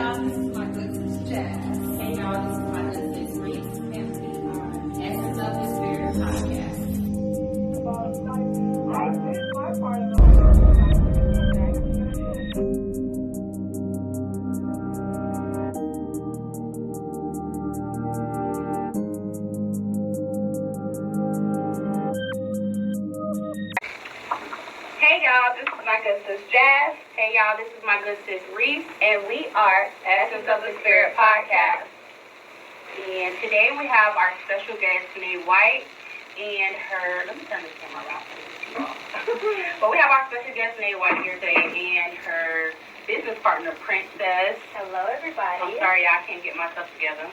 y'all, this is my good sis Jazz. Hey y'all, this is my good sis Reese, and we are Essence of the Spirit podcast. Hey y'all, this is my good sis Jazz. Hey y'all, this is my good sis Reese, and we are Essence of the Spirit podcast. And today we have our special guest, Nae White, and her, let me turn this camera around so it's too long. But we have our special guest, Nae White, here today, and her business partner, Princess. Hello, everybody. I'm sorry, I can't get myself together.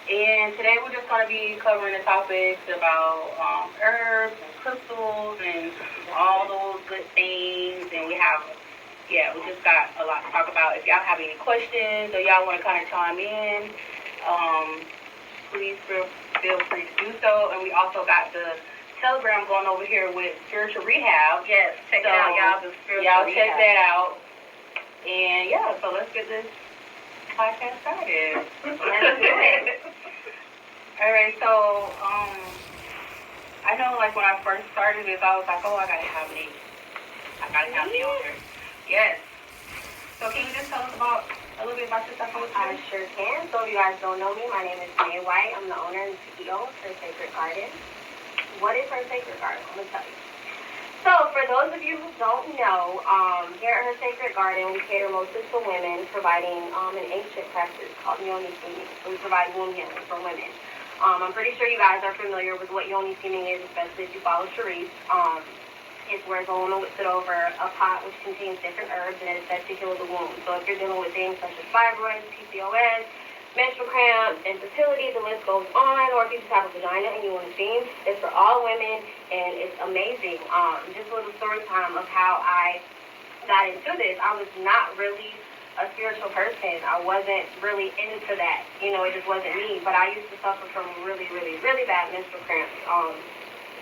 And today we're just going to be covering the topics about herbs and crystals and all those good things. And we just got a lot to talk about. If y'all have any questions or y'all want to kind of chime in, please feel free to do so. And we also got the Telegram going over here with Spiritual Rehab. Yes, check it out, y'all. The Spiritual Y'all Rehab. check that out. And yeah, so let's get this podcast started. Let's do it. All right, so I know, like when I first started this, I was like, oh, I gotta have Nae on here. Yes. So can you just tell us a little bit about yourself? I sure can. So if you guys don't know me, my name is Nae White. I'm the owner and CEO of Her Sacred Garden. What is Her Sacred Garden? I'm gonna tell you. So for those of you who don't know, here at Her Sacred Garden, we cater mostly to women, providing an ancient practice called yoni steaming. So we provide womb healing for women. I'm pretty sure you guys are familiar with what yoni steaming is, especially if you follow Sharice. It's where the woman would sit over a pot which contains different herbs, and it is said to heal the womb. So if you're dealing with things such as fibroids, PCOS, menstrual cramps, infertility, the list goes on, or if you just have a vagina and you want to steam, it's for all women, and it's amazing. Just a little story time of how I got into this. I was not really a spiritual person. I wasn't really into that. You know, it just wasn't me. But I used to suffer from really, really, really bad menstrual cramps.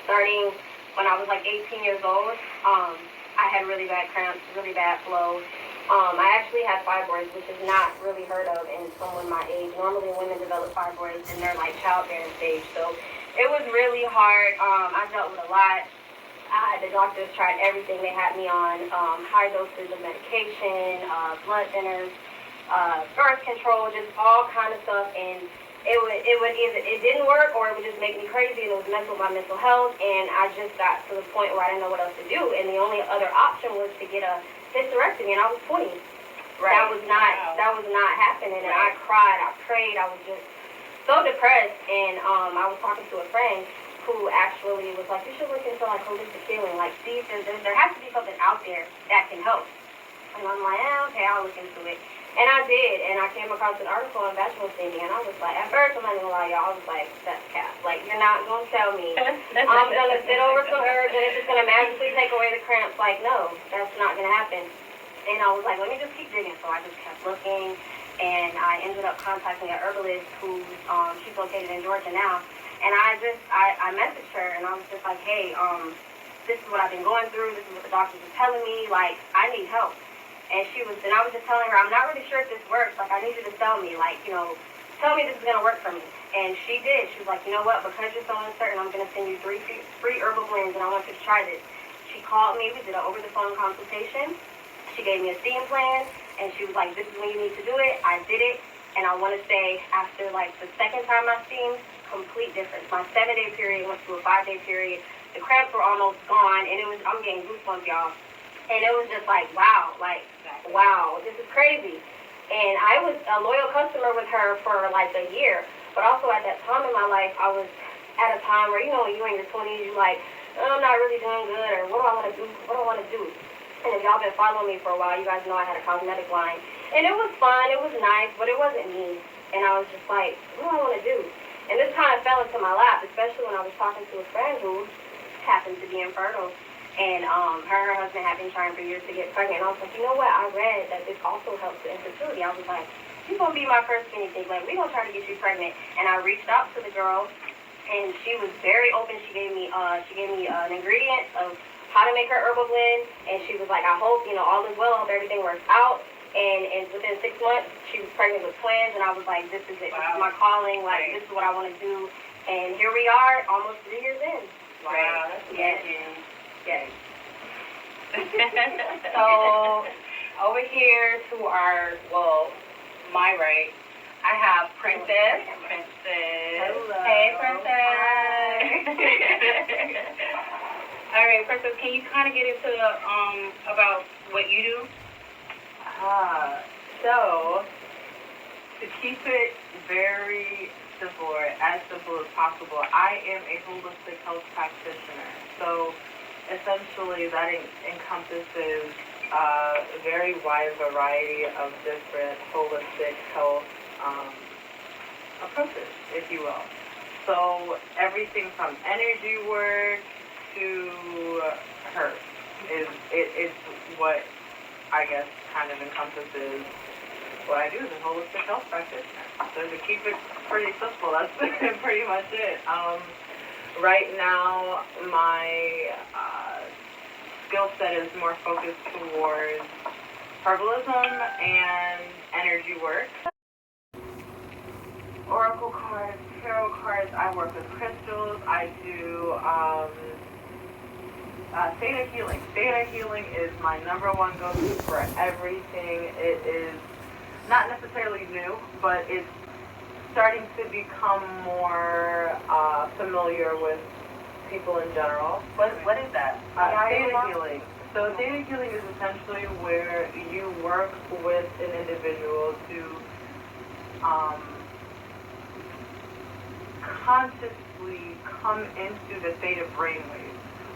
Starting when I was like 18 years old, I had really bad cramps, really bad flow. I actually had fibroids, which is not really heard of in someone my age. Normally women develop fibroids in their like childbearing stage. So it was really hard. I dealt with a lot. The doctors tried everything. They had me on high doses of medication, blood thinners, birth control, just all kind of stuff. And it would either it didn't work or it would just make me crazy, and it was messing with my mental health. And I just got to the point where I didn't know what else to do. And the only other option was to get a hysterectomy, and I was 20. Right. That was not happening. And I cried, I prayed, I was just so depressed. And I was talking to a friend who actually was like, you should look into like holistic healing, like see if there has to be something out there that can help. And I'm like, okay, I'll look into it. And I did, and I came across an article on vaginal steaming, and I was like, at first, I'm not gonna lie, y'all, I was like, that's cap. Like, you're not gonna tell me I'm gonna sit over some herbs and it's just gonna magically take away the cramps. Like, no, that's not gonna happen. And I was like, let me just keep digging. So I just kept looking, and I ended up contacting an herbalist who's she's located in Georgia now. And I messaged her, and I was just like, hey, this is what I've been going through. This is what the doctors are telling me. Like, I need help. And I was just telling her, I'm not really sure if this works. Like, I need you to tell me, like, you know, tell me this is going to work for me. And she did. She was like, you know what, because you're so uncertain, I'm going to send you 3 free herbal blends, and I want you to try this. She called me. We did an over-the-phone consultation. She gave me a steam plan, and she was like, this is when you need to do it. I did it. And I want to say, after, like, the second time I steamed, complete difference. My 7-day period went to a 5-day period. The cramps were almost gone, and I'm getting goosebumps, y'all. And it was just like, wow, this is crazy. And I was a loyal customer with her for like a year. But also at that time in my life, I was at a time where, you know, when you're in your 20s, you're like, oh, I'm not really doing good, or what do I want to do? What do I want to do? And if y'all been following me for a while, you guys know I had a cosmetic line. And it was fun, it was nice, but it wasn't me. And I was just like, what do I want to do? And this kind of fell into my lap, especially when I was talking to a friend who happened to be infertile. And her and her husband had been trying for years to get pregnant. And I was like, you know what? I read that this also helps with infertility. I was like, you're going to be my first guinea pig. Like, we're going to try to get you pregnant. And I reached out to the girl, and she was very open. She gave me an ingredient of how to make her herbal blend, and she was like, I hope, all is well, I hope everything works out. And within 6 months, she was pregnant with twins, and I was like, this is it. Wow. This is my calling. Like, this is what I want to do. And here we are, almost 3 years in. Wow. Yes. Yes. So, over here to my right, I have Princess. Hello. Hey, Princess. All right, Princess, can you kind of get into about what you do? So, to keep it very simple, or as simple as possible, I am a holistic health practitioner. So, essentially, that encompasses a very wide variety of different holistic health approaches, if you will. So, everything from energy work to herbs is what I guess kind of encompasses what I do as a holistic health practitioner. So to keep it pretty simple, that's pretty much it. Right now, my skill set is more focused towards herbalism and energy work. Oracle cards, tarot cards, I work with crystals, I do theta healing. Theta healing is my #1 go-to for everything. It is not necessarily new, but it's starting to become more familiar with people in general. What is that? Theta healing. So theta healing is essentially where you work with an individual to consciously come into the theta brainwave.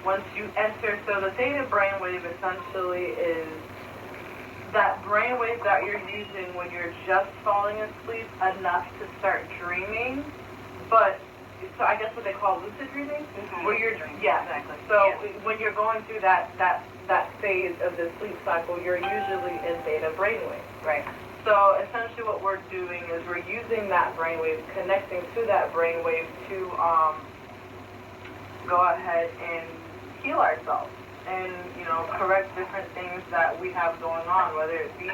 Once you enter, so the theta brainwave essentially is that brainwave that you're using when you're just falling asleep enough to start dreaming, but so I guess what they call lucid dreaming, where you're exactly. So when you're going through that phase of the sleep cycle, you're usually in theta brainwave. Right. So essentially what we're doing is we're using that brainwave, connecting to that brainwave to go ahead and heal ourselves and, correct different things that we have going on, whether it be,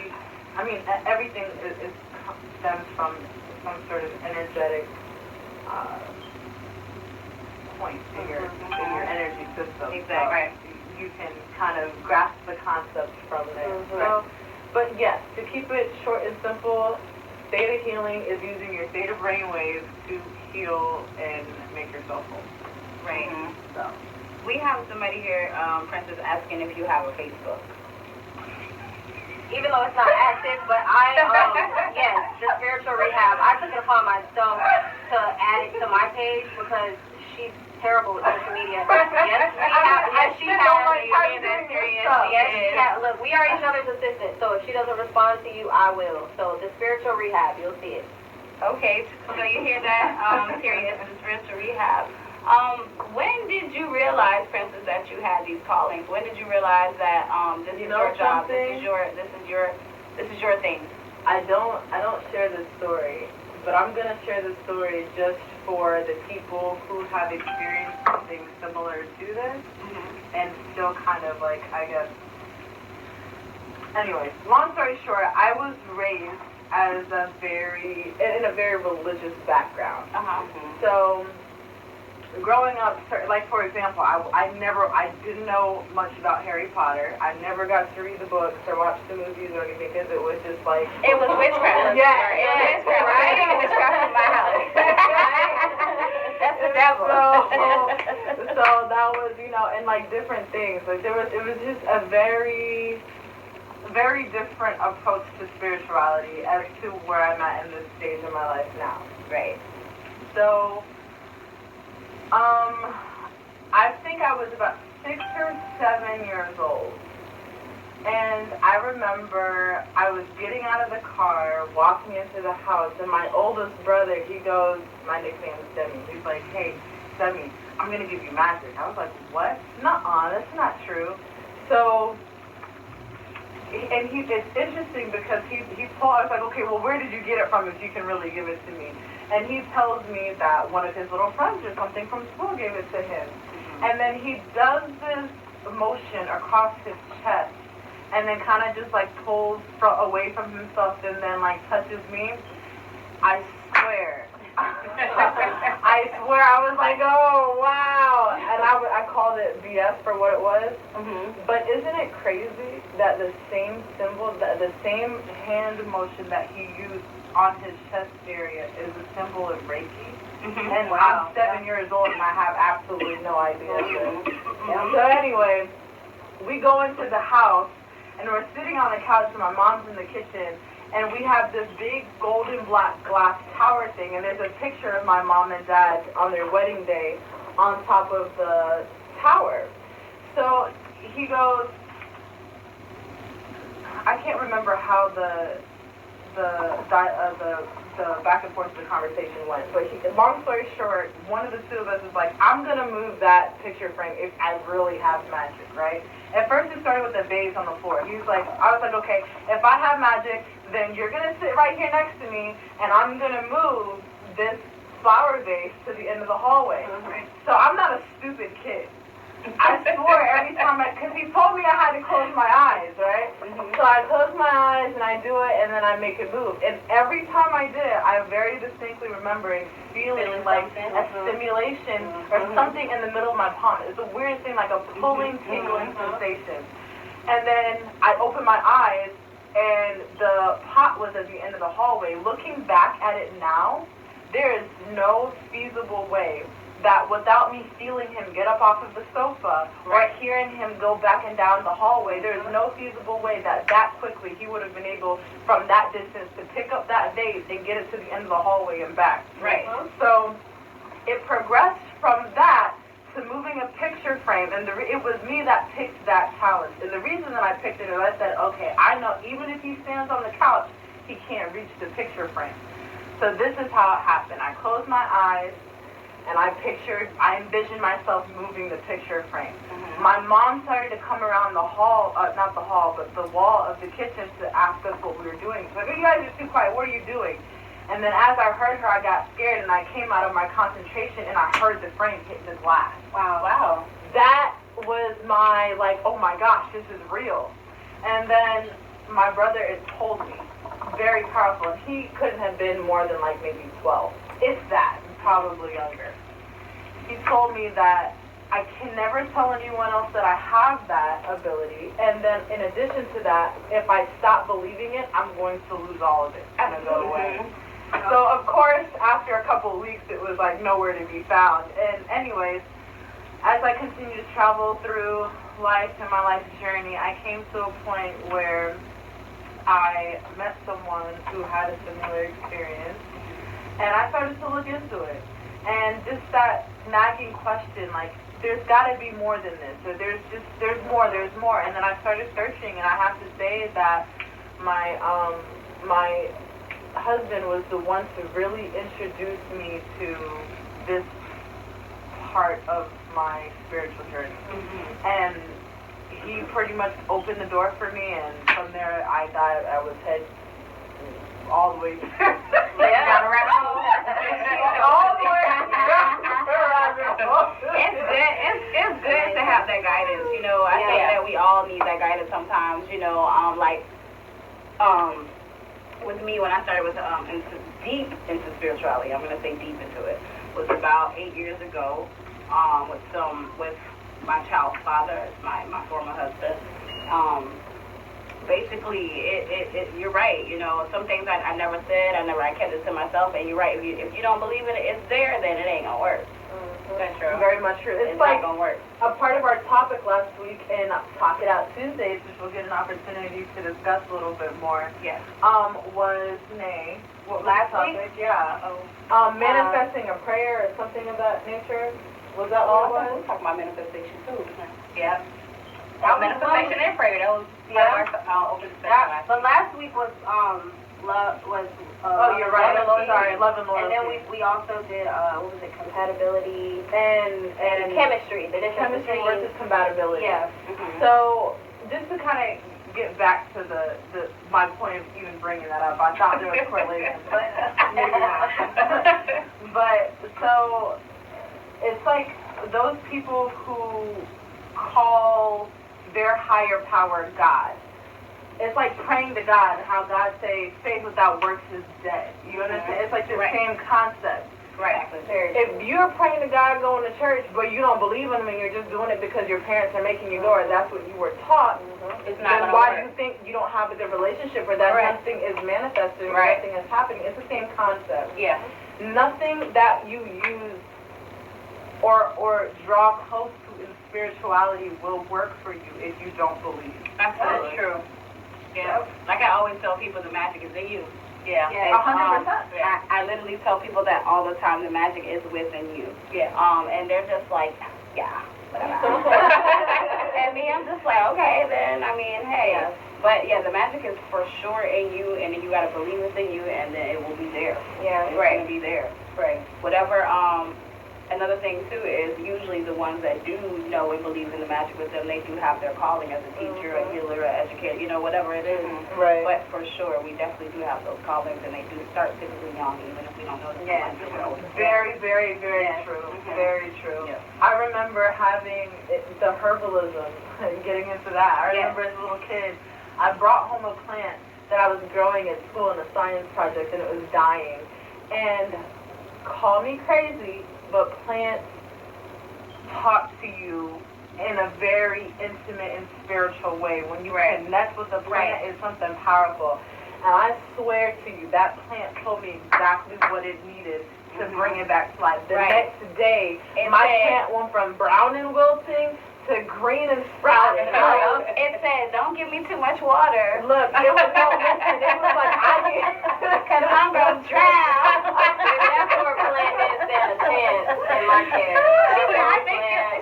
everything is stems from some sort of energetic point in your energy system. Exactly. So you can kind of grasp the concept from there. So, but yes, to keep it short and simple, theta healing is using your theta brainwave to heal and make yourself whole. Right. So we have somebody here, Princess, asking if you have a Facebook. Even though it's not active, but yes, the spiritual rehab, I took it upon myself to add it to my page because she's terrible with social media. Yes, she has. Look, we are each other's assistants, so if she doesn't respond to you, I will. So the spiritual rehab, you'll see it. Okay, so you hear that? Serious, the spiritual rehab. When did you realize, Princess, that you had these callings? When did you realize that this is your job? This is your thing? I don't share this story, but I'm gonna share this story just for the people who have experienced something similar to this, and still kind of like, I guess. Anyways, long story short, I was raised as in a very religious background. So growing up, like for example, I didn't know much about Harry Potter. I never got to read the books or watch the movies or anything because it was just like it was witchcraft. Yeah, it was witchcraft. I ain't witchcraft in my house. That's the devil. So that was, and like different things. Like it was just a very, very different approach to spirituality as to where I'm at in this stage of my life now. Right. So I think I was about 6 or 7 years old. And I remember I was getting out of the car, walking into the house, and my oldest brother, he goes, my nickname is Demi, he's like, hey, Demi, I'm going to give you magic. I was like, what? Nuh-uh, that's not true. So, and it's interesting because he told, I was like, okay, well, where did you get it from if you can really give it to me? And he tells me that one of his little friends or something from school gave it to him. And then he does this motion across his chest, and then kind of just like pulls away from himself, and then like touches me. I swear. I swear, I was like, oh, wow. And I called it BS for what it was. Mm-hmm. But isn't it crazy that the same symbol, the same hand motion that he used on his chest area is a symbol of Reiki? Mm-hmm. And Wow. I'm 7 years old and I have absolutely no idea. Mm-hmm. So anyway, we go into the house and we're sitting on the couch and my mom's in the kitchen. And we have this big golden black glass tower thing, and there's a picture of my mom and dad on their wedding day on top of the tower. So he goes, I can't remember how the back and forth of the conversation went, but long story short, one of the two of us is like, I'm gonna move that picture frame if I really have magic, right? At first it started with the vase on the floor. He was like, I was like, okay, if I have magic, then you're gonna sit right here next to me, and I'm gonna move this flower vase to the end of the hallway. Mm-hmm. So I'm not a stupid kid. I swore every time because he told me I had to close my eyes, right? Mm-hmm. So I close my eyes and I do it and then I make it move. And every time I did it, I very distinctly remembering feeling like a stimulation or something in the middle of my palm. It's the weirdest thing, like a pulling, tingling sensation. And then I open my eyes and the pot was at the end of the hallway. Looking back at it now, there is no feasible way that without me feeling him get up off of the sofa or hearing him go back and down the hallway, there's no feasible way that quickly he would have been able, from that distance, to pick up that vase and get it to the end of the hallway and back. Right. So it progressed from that to moving a picture frame, and it was me that picked that challenge. And the reason that I picked it is I said, okay, I know even if he stands on the couch, he can't reach the picture frame. So this is how it happened. I closed my eyes, and I envisioned myself moving the picture frame. Mm-hmm. My mom started to come around the hall, not the hall, but the wall of the kitchen to ask us what we were doing. She's like, oh, you guys are too quiet, what are you doing? And then as I heard her, I got scared, and I came out of my concentration, and I heard the frame hit the glass. Wow. Wow. That was my, like, oh my gosh, this is real. And then my brother had told me, very powerful, and he couldn't have been more than like maybe 12, if that, probably younger. He told me that I can never tell anyone else that I have that ability, and then in addition to that, if I stop believing it, I'm going to lose all of it. It's going to go away. So of course, after a couple of weeks, it was like nowhere to be found. And anyways, as I continued to travel through life and my life journey, I came to a point where I met someone who had a similar experience, and I started to look into it. And just that nagging question, like, there's got to be more than this, or there's more. And then I started searching, and I have to say that my husband was the one to really introduce me to this part of my spiritual journey. Mm-hmm. And he pretty much opened the door for me, and from there I was head all the way Yeah, around. all the way around. It's good to have that guidance. You know, I think that we all need that guidance sometimes. You know, with me when I started deep into spirituality, I'm gonna say deep into it, was about 8 years ago. With my child's father, my former husband. Basically, you're right. You know, some things I never said, I kept it to myself. And you're right. If you don't believe it, it's there, then it ain't gonna work. Mm-hmm. That's true. Very much true. It's like not gonna work. A part of our topic last week in Talk It Out Tuesdays, which we'll get an opportunity to discuss a little bit more. Yes. Was Nae. What last week? Yeah. Manifesting a prayer or something of that nature. Was that all it was? We're talking about manifestation too. Yeah. Manifestation and prayer. That was open discussion. But last week was love was. Oh, you're right. Sorry, love and loyalty. And then we also did what was it, compatibility and chemistry. The difference chemistry between versus compatibility. Yeah. Mm-hmm. So just to kind of get back to my point of even bringing that up, I thought there was correlation, but maybe not. But so it's like those people who call their higher power God. It's like praying to God and how God says faith without works is dead. You understand? It's like the same concept. Right. If you're praying to God going to church, but you don't believe in Him and you're just doing it because your parents are making you go, or that's what you were taught, It's not then why do you think you don't have a good relationship or that nothing is manifesting or nothing is happening? It's the same concept. Yeah. Nothing that you use or draw close to in spirituality will work for you if you don't believe. That's true. Yeah. Like I always tell people, the magic is in you. Yeah. 100%. I literally tell people that all the time. The magic is within you. Yeah. And they're just like, yeah, whatever. And me, I'm just like, okay, then. I mean, hey. Yeah. But yeah, the magic is for sure in you, and you gotta believe it's in you, and then it will be there. Yeah. It's gonna be there. Right. Whatever. Another thing too is usually the ones that do know and believe in the magic with them, they do have their calling as a teacher, a healer, an educator, whatever it is. Right. But for sure, we definitely do have those callings, and they do start typically young, even if we don't know them. Yeah. Very, very, very true. Very true. Yeah. I remember having the herbalism, getting into that. I remember as a little kid, I brought home a plant that I was growing at school in a science project, and it was dying. And call me crazy, but plants talk to you in a very intimate and spiritual way. When you connect with the plant, it's something powerful. And I swear to you, that plant told me exactly what it needed to bring it back to life. The next day, my plant went from brown and wilting to green and sprouting. It said, don't give me too much water. Look, it was no listen. It was like, because I'm going to drown. That poor plant didn't stand a chance in my care.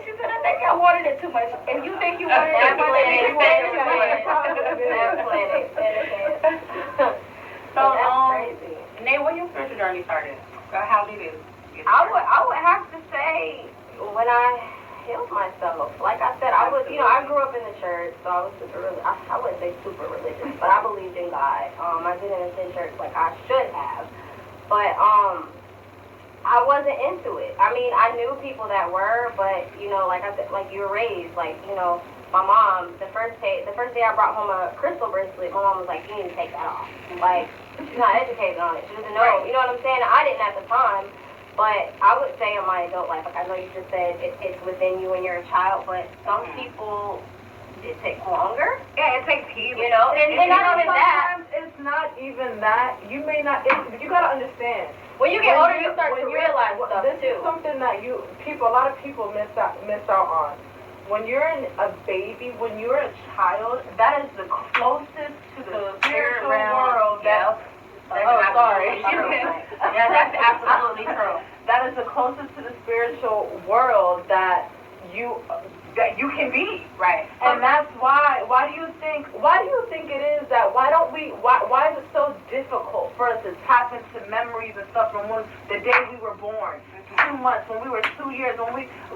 She said, I think I watered it too much. If you think you watered it too much, you stand a chance. That plant stand a chance. So, crazy. Nae, when your spiritual journey started? How did it get started? I would have to say when I healed myself. Like I said, I grew up in the church, so I was I wouldn't say super religious, but I believed in God. I didn't attend church like I should have, but I wasn't into it. I mean, I knew people that were, but like I said, like you were raised, like my mom. The first day I brought home a crystal bracelet, my mom was like, "You need to take that off." Like she's not educated on it. She doesn't know. You know what I'm saying? I didn't at the time. But I would say in my adult life, like I know you just said, it's within you when you're a child, but some people, it takes longer. Yeah, it takes healing. And not even that. Sometimes it's not even that. You may not, you gotta understand. When you get older, you start to realize stuff this too. This is something that a lot of people miss out on. When you're a baby, when you're a child, that is the closest to the spiritual world that. Sorry. Yeah, that's absolutely true. That is the closest to the spiritual world that you can be. Right. And that's why. Why do you think it is that? Why is it so difficult for us to tap into memories and stuff from the day we were born, 2 months, when we were 2 years,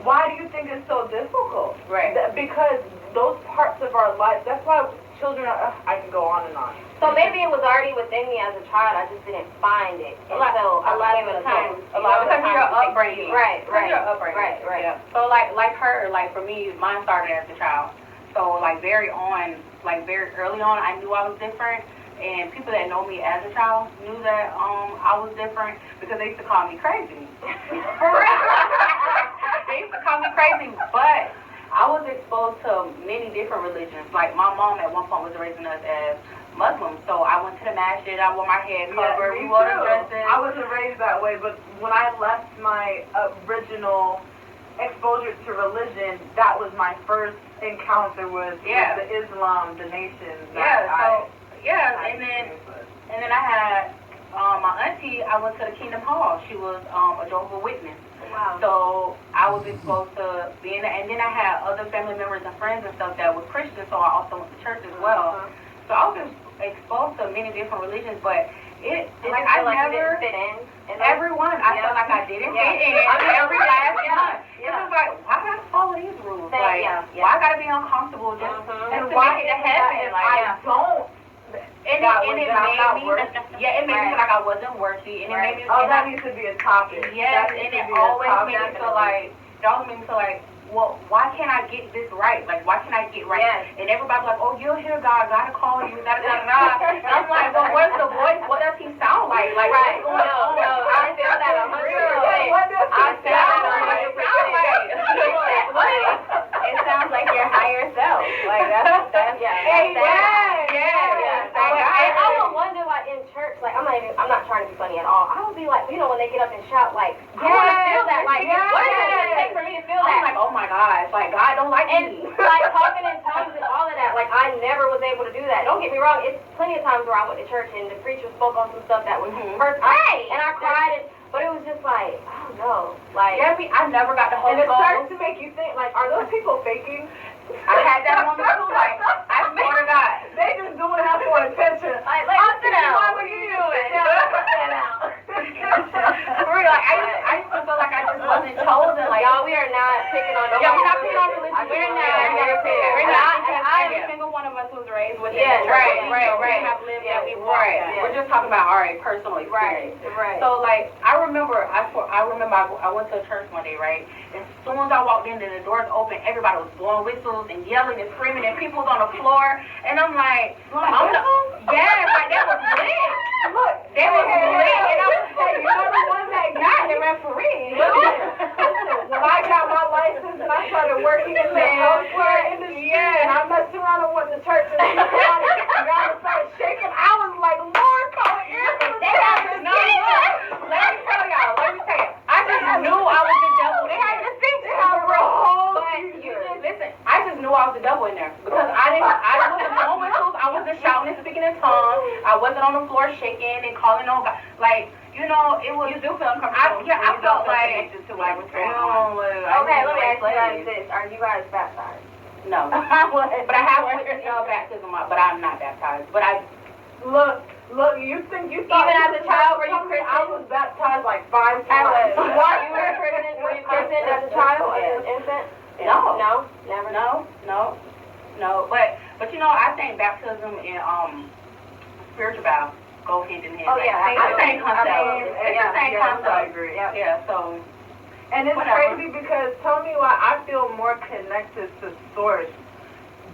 why do you think it's so difficult? Right. Because those parts of our life. That's why children are. I can go on and on. So maybe it was already within me as a child. I just didn't find it. A lot of the times, your upbringing. Right. Your upbringing. Right. Yeah. So like her, like for me, mine started as a child. So like very early on, I knew I was different. And people that know me as a child knew that I was different because they used to call me crazy. For real. They used to call me crazy, but I was exposed to many different religions. Like my mom at one point was raising us as Muslim, so I went to the masjid, I wore my head covered, we wore the dresses. I wasn't raised that way, but when I left my original exposure to religion, that was my first encounter with the Islam, the nation. And then I had my auntie. I went to the Kingdom Hall. She was a Jehovah's Witness. Wow. So I was exposed to being, and then I had other family members and friends and stuff that were Christian, so I also went to church as well. So I was exposed to many different religions, but I never fit in. Everyone, I felt like I didn't fit in. Every last one. It was like, why gotta follow these rules? Why gotta be uncomfortable just and to why make it to heaven? I don't. It made me feel like I wasn't worthy, and it made me. That needs to be a topic. Yes, and it always made me feel like. It always made me feel like well, why can't I get this right? Like, why can't I get right? Yes. And everybody's like, oh, you'll hear God. God will call you. Da, da, da, da. And I'm like, well, where's the voice? What does he sound like? Like, Right. what's going on? No, I feel that 100%. I feel that 100%. It sounds like your higher self. Like, that's I would wonder, like, in church, like, I'm not trying to be funny at all. I would be like, you know, when they get up and shout, like, I want to feel that. Like, what is it going to take for me to feel that? I'm like, oh my gosh, like, God don't like And me. like talking in tongues and all of that, like I never was able to do that. Don't get me wrong, it's plenty of times where I went to church and the preacher spoke on some stuff that was hurt, and I cried, but it was just like, I don't know, like I never got the Holy And it starts Ghost. to make you think, like, are those people faking? I had that moment too, like, I swear to God. They just doing that for attention. Like sit down. What are you doing? Sit down. For real, like, I used to feel like I just wasn't chosen. Like, Y'all, we are not picking on yeah, we're not picking on religion. We're We're not. Every single one of us was raised within Yeah, the church. right. We have lived that. We Right. that. We're just talking about our personal experience. Right. So, like, I remember I went to a church one day, right? As soon as I walked in and the doors open, everybody was blowing whistles and yelling and screaming, and people was on the floor. And I'm like, yes, like, that was lit. Look, That was lit. And I was hey, you know the one that got the referee. Listen, when I got my license and I started working in the healthcare industry, and I messed around and went to church and God started shaking, I was like, Lord, call it in. Let me tell y'all. I just knew I was the devil. They had to think but you just listen. I just knew I was the devil in there because I wasn't blowing whistles. I wasn't shouting and speaking in tongues. I wasn't on the floor shaking and calling on God. Like, you know, it was. You do feel uncomfortable. I felt like. to what was going on. Okay, let me ask you guys this: are you guys baptized? No, but I have witnessed baptism, but I'm not baptized. But I Look, you think you thought Even as a child, were you Christian? I was baptized like 5 times. What? You were Christian? Were you Christian as a child, as an infant? No. No, never. No. But you know, I think baptism and spiritual vow go hand in hand. Oh yeah, it's the same concept. It's the same concept. I agree. Yeah. So. And it's Whatever. crazy because tell me why I feel more connected to Source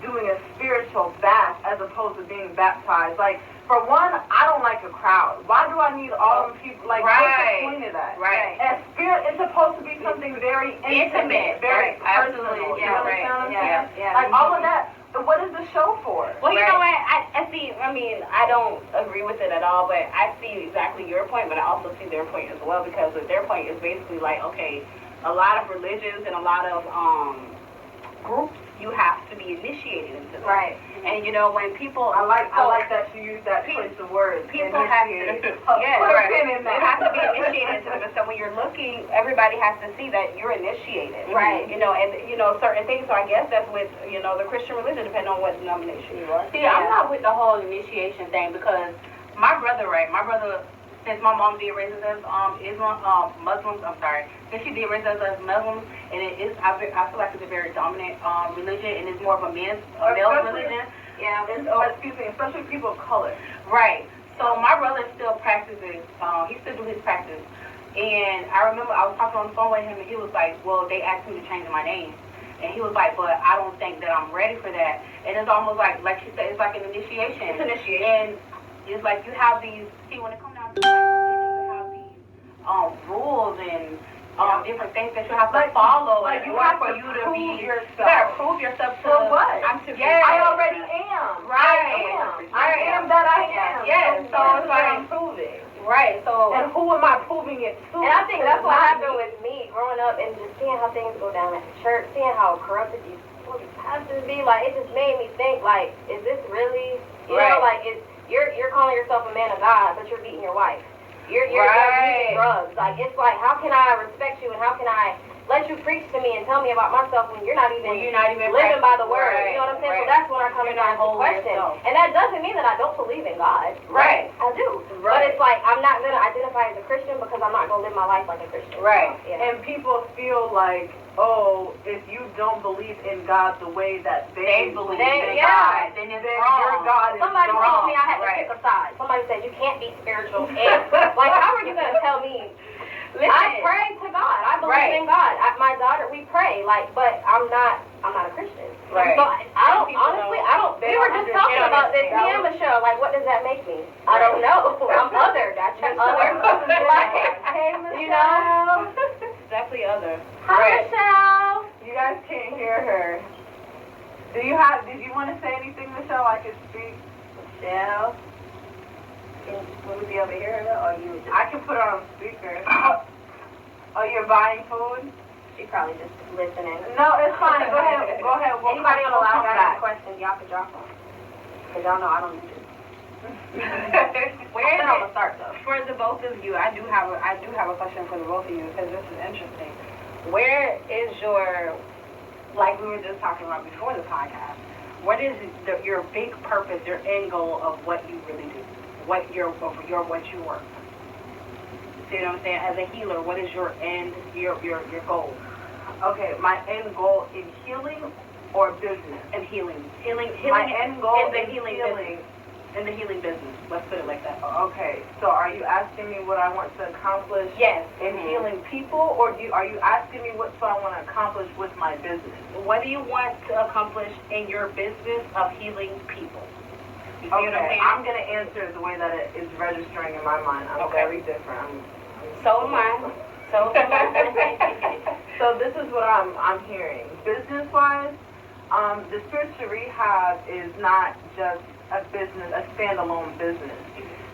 doing a spiritual bath as opposed to being baptized. Like, for one, I don't like a crowd. Why do I need all them people? Like, what's the point of that? Right. And spirit is supposed to be something very intimate, very personal. Absolutely. You understand what I'm saying? Yeah. Like, all of that. What is the show for? Well, you know what? I see. I mean, I don't agree with it at all, but I see exactly your point, but I also see their point as well, because their point is basically like, okay, a lot of religions and a lot of groups, you have to be initiated into them. Right. And you know, when people, I like that you use that choice of words. people have to, Put a pin in they that. have to be initiated into them. And so when you're looking, everybody has to see that you're initiated. Right. You know, and you know certain things. So I guess that's with the Christian religion, depending on what denomination you are. See, I'm not with the whole initiation thing because my brother, since my mom did raise us as Muslims, since she did raise us as Muslims, and I feel like it's a very dominant religion, and it's more of a male religion. Yeah. Especially people of color. Right. So my brother still practices. He still do his practice, and I remember I was talking on the phone with him, and he was like, "Well, they asked me to change my name." And he was like, but I don't think that I'm ready for that. And it's almost like she said, it's like an initiation. It's initiation. And it's like you have these, see, when it comes down to religion, you have these rules and different things that you have to follow. Like in you order have for to you to prove be, yourself. you gotta prove yourself to. For what? Yes. I already am. Right. I am that I am. Yes. So it's like, I'm proving. right. So. And who am I proving it to? And I think that's what happened with me growing up and just seeing how things go down at the church, seeing how corrupted these pastors be. Like, it just made me think, like, is this really, you know, like, you're calling yourself a man of God, but you're beating your wife. You're using drugs. Like, it's like, how can I respect you and how can I let you preach to me and tell me about myself when you're not even living by the word? You know what I'm saying? So that's when I come down to question. And that doesn't mean that I don't believe in God. Right. I do. But it's like, I'm not going to identify as a Christian because I'm not going to live my life like a Christian. Right. So, yeah. And people feel like, oh, if you don't believe in God the way that they believe in God, then it's wrong. Your God is Somebody wrong. told me I had to pick a side. Somebody said you can't be spiritual. And like, how are you going to tell me Listen. I pray to God. I believe in God. My daughter, we pray, but I'm not a Christian. Right. So I don't. We were just talking about this, me and Michelle. Like, what does that make me? I don't know. I'm othered. I check other. Hey, Michelle. You know. Definitely other. Hi, Michelle. You guys can't hear her. Did you want to say anything, Michelle? I could speak. Michelle. Will we be able to hear her, or you? I can put her on speaker. Oh, you're buying food? She's probably just listening. No, it's fine. Go ahead. Go ahead. We'll Anybody on the line got any back. questions? Y'all can drop them. Cause y'all know I don't need it. Where I'm is gonna it? start though. For the both of you, I do have a question for the both of you because this is interesting. Where is your, like we were just talking about before the podcast, what is your big purpose, your end goal of what you really do, what you work? See what I'm saying? As a healer, what is your end, your goal? Okay, my end goal in healing or business? And healing. My end goal in the is healing healing. In the healing business. Let's put it like that. Okay, so are you asking me what I want to accomplish Yes. in healing people, or are you asking me what I want to accomplish with my business? What do you want to accomplish in your business of healing people? You see what I'm Okay, saying? I'm going to answer it the way that it is registering in my mind. I'm Okay. very different. So am I. So am I. So this is what I'm hearing. Business-wise, the spiritual rehab is not just a business, a standalone business.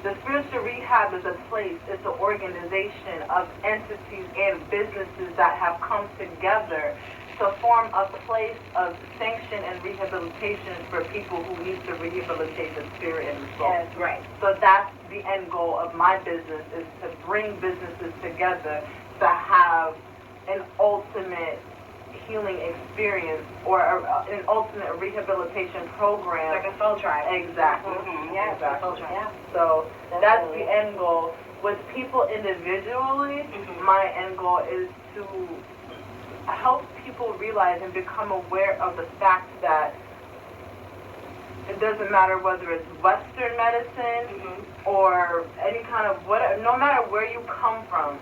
The spiritual rehab is a place, it's an organization of entities and businesses that have come together to form a place of sanction and rehabilitation for people who need to rehabilitate the spirit and the soul. Yes, right. So that's the end goal of my business, is to bring businesses together to have an ultimate healing experience or an ultimate rehabilitation program. Like a soul tribe. Exactly. Mm-hmm. Yeah, exactly. soul tribe. Yeah. So that's the end goal. With people individually, my end goal is to help people realize and become aware of the fact that it doesn't matter whether it's Western medicine or any kind of whatever, no matter where you come from.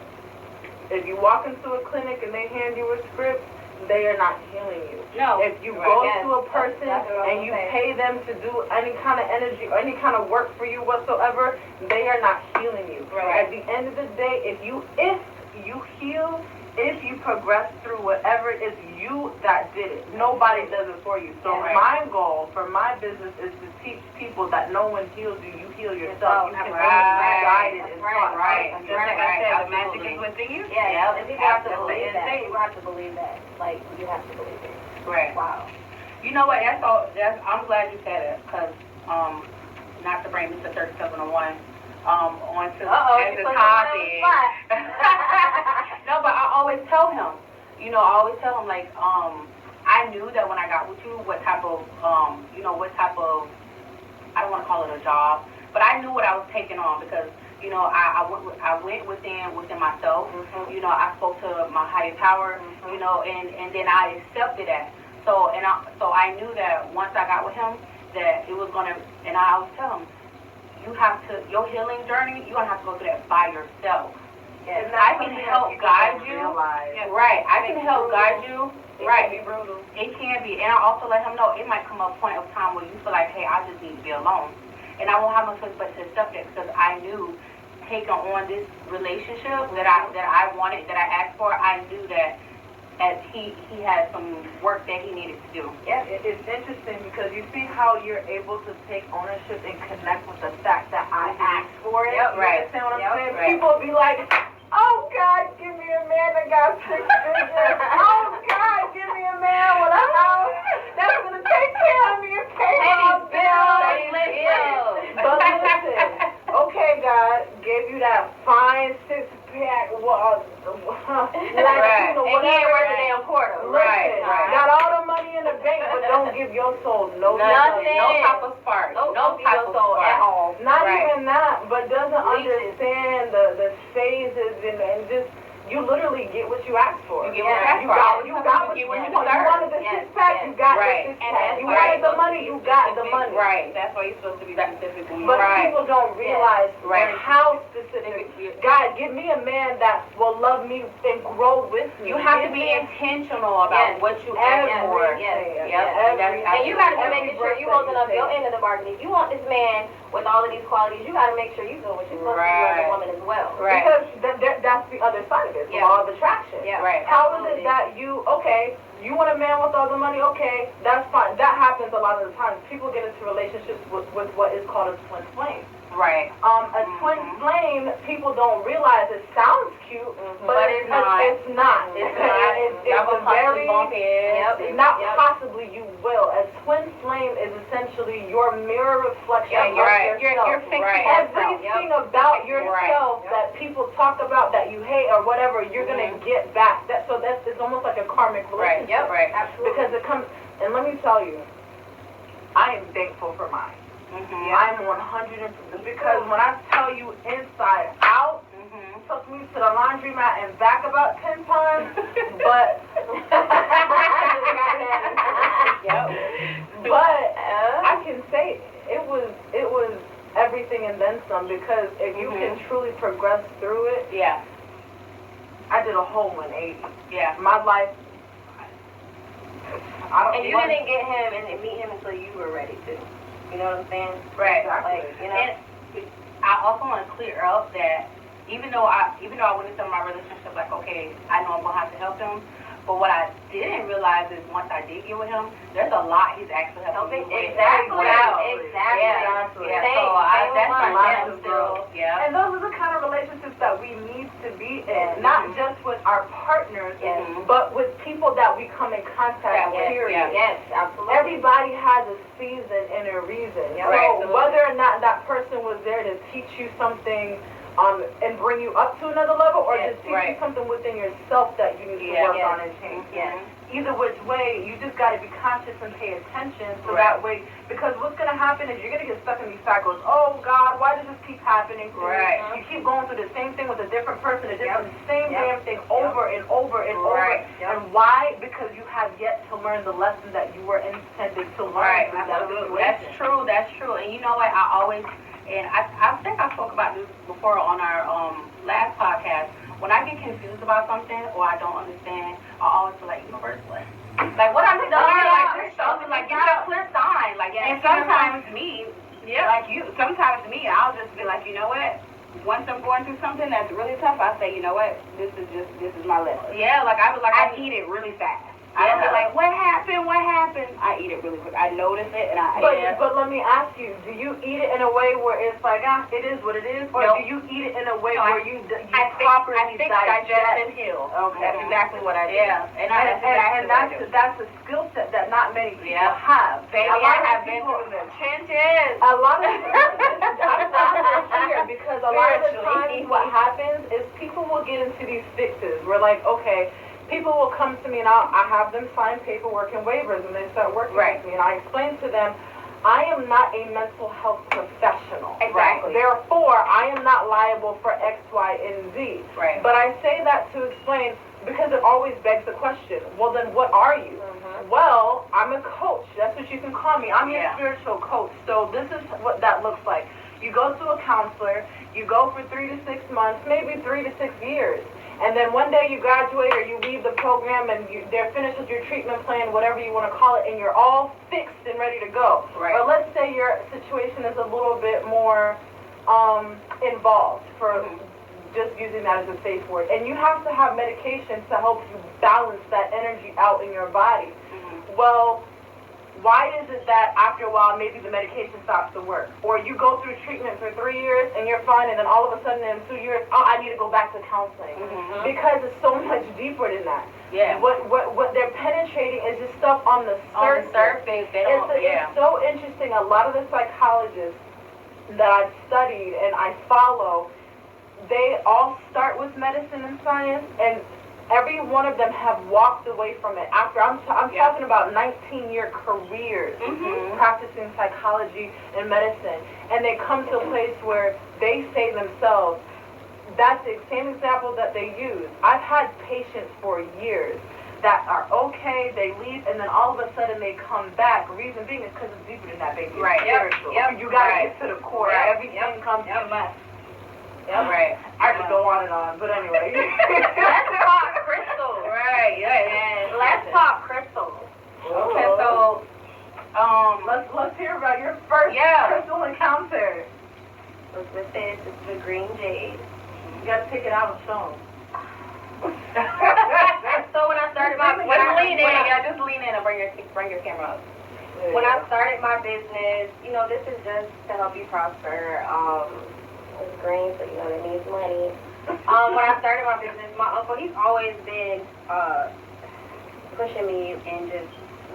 If you walk into a clinic and they hand you a script, they are not healing you. No. If you go to a person and you pay them to do any kind of energy or any kind of work for you whatsoever, they are not healing you. Right. At the end of the day, if you heal, if you progress through whatever, it's you that did it. Nobody does it for you. So my goal for my business is to teach people that no one heals you. You heal yourself. You can only be guided and taught. Right. Just like I said, the magic Absolutely. is within you. Yeah, and people have to believe that. Insane. People have to believe that. Like, you have to believe it. Right. Wow. You know what? I'm glad you said it because not to bring me to 3701 onto as a topic. No, but I always tell him. Like I knew that when I got with you, what type of I don't want to call it a job, but I knew what I was taking on because I went within myself. I spoke to my higher power. And then I accepted that. So I knew that once I got with him, that it was gonna. And I always tell him, your healing journey, you're gonna have to go through that by yourself. Yes. I can help guide you. Yeah. Right. I can help guide you. Right. It can be brutal. It can be. And I also let him know it might come a point of time where you feel like, hey, I just need to be alone. And I won't have no choice but to accept it because I knew taking on this relationship that I wanted, that I asked for, I knew that as he had some work that he needed to do. Yeah, it's interesting because you see how you're able to take ownership and connect with the fact that I asked for it. Yep, right. You understand what I'm saying? Right. People be like, oh God, give me a man that got 6 figures. Oh God, give me a man with a house that's gonna take care of me and pay my bills. But listen, okay, God gave you that fine 6-pack. Right. And he ain't worth a damn quarter. Listen, got all the money in the bank, but don't give your soul no type of spark. No type of soul spark. at all. Not Right. even that, but doesn't understand the phases and just you literally get what you asked for. You get what you asked for. You got what you wanted. You wanted the six-pack, you got the six-pack. You wanted the money, you got the money. Right. That's why you're supposed to be specific. But people don't realize how specific. God, give me a man that will love me and grow with me. You have to be intentional about what you ask for. And you got to be making sure you holding up your end of the bargain. If you want this man with all of these qualities, you got to make sure you do what you're supposed to do as a woman as well. Right. Because that's the other side of it, the law of attraction. Yeah. Right. How is it that you want a man with all the money, okay, that's fine. That happens a lot of the times. People get into relationships with what is called a twin flame. Right. A twin flame, people don't realize it sounds cute, but it's not. It's not. It's a very, not possibly you will. A twin flame is essentially your mirror reflection of yourself. You're fixing everything about yourself that people talk about that you hate or whatever, you're going to get back. So it's almost like a karmic relationship. Right. Absolutely. Because it comes, and let me tell you, I am thankful for mine. I'm 100%, because when I tell you inside out, took me to the laundromat and back about 10 times, but I can say it was everything and then some, because if you can truly progress through it, I did a whole 180. My life. And you didn't get him and meet him until you were ready to. You know what I'm saying? Right. Like, you know. And I also want to clear up that even though I went into my relationship like, okay, I know I'm gonna have to help him, but what I didn't realize is once I did get with him, there's a lot he's actually helping me with. Exactly. Yeah. So that's my jam still. Yeah. And those are the kind of relationships that we need to be in, not just with our partners, but with people that we come in contact with. Period. Yes, absolutely. Everybody has a season and a reason. So whether or not that person was there to teach you something and bring you up to another level, or just teach you something within yourself that you need to work on and change. Either which way, you just got to be conscious and pay attention, so that way, because what's going to happen is you're going to get stuck in these cycles. Oh God, why does this keep happening to me? You keep going through the same thing with a different person, the same damn thing over and over and over. And why? Because you have yet to learn the lesson that you were intended to learn. That's true. And you know what? I think I spoke about this before on our last podcast. When I get confused about something or I don't understand, I always feel like, universe, what? Like, what I'm doing, like, this stuff is like, give it a clear sign. Like, and sometimes me, sometimes me, I'll just be like, you know what? Once I'm going through something that's really tough, I say, you know what? This is my lesson. Yeah, like, I eat it really fast. I don't be like, what happened? I eat it really quick. I notice it, and But let me ask you, do you eat it in a way where it's like, it is what it is? Or do you eat it in a way where you properly digest and heal. Okay. That's exactly what I do. Yeah. And that's a skill set that not many people have. Baby, I have been through the trenches. A lot of I'm here because a lot of the times what happens is people will get into these fixes. We're like, okay, people will come to me and I have them sign paperwork and waivers, and they start working with me, and I explain to them, I am not a mental health professional. Exactly. Therefore, I am not liable for X, Y, and Z. Right. But I say that to explain, because it always begs the question, well then what are you? Well, I'm a coach. That's what you can call me. I'm your spiritual coach. So this is what that looks like. You go to a counselor, you go for 3 to 6 months, maybe 3 to 6 years. And then one day you graduate or you leave the program and they're finished with your treatment plan, whatever you want to call it, and you're all fixed and ready to go. Right. But let's say your situation is a little bit more involved, for just using that as a safe word. And you have to have medication to help you balance that energy out in your body. Well, why is it that after a while maybe the medication stops to work? Or you go through treatment for 3 years and you're fine, and then all of a sudden in 2 years, I need to go back to counseling. Because it's so much deeper than that. Yeah. What they're penetrating is just stuff on the surface. It's so interesting. A lot of the psychologists that I've studied and I follow, they all start with medicine and science, and every one of them have walked away from it after, I'm talking about 19-year careers practicing psychology and medicine, and they come to a place where they say themselves, that's the same example that they use. I've had patients for years that are okay, they leave, and then all of a sudden they come back. Reason being is because it's deeper than that, baby. Right. Spiritual. Yep. You gotta Right. get to the core. Right. Everything comes in. Yep. Right. I could go on and on, but anyway. Let's talk crystals. Right. Yeah. Let's talk crystals. Okay. So, let's hear about your first crystal encounter. Was with this. This is a green jade. You gotta pick it out and show 'em. So when I started my just lean in. Yeah, just lean in and bring your camera up. When I started my business, you know, this is just to help you prosper. It's green, so you know that means money. When I started my business, my uncle, he's always been pushing me and just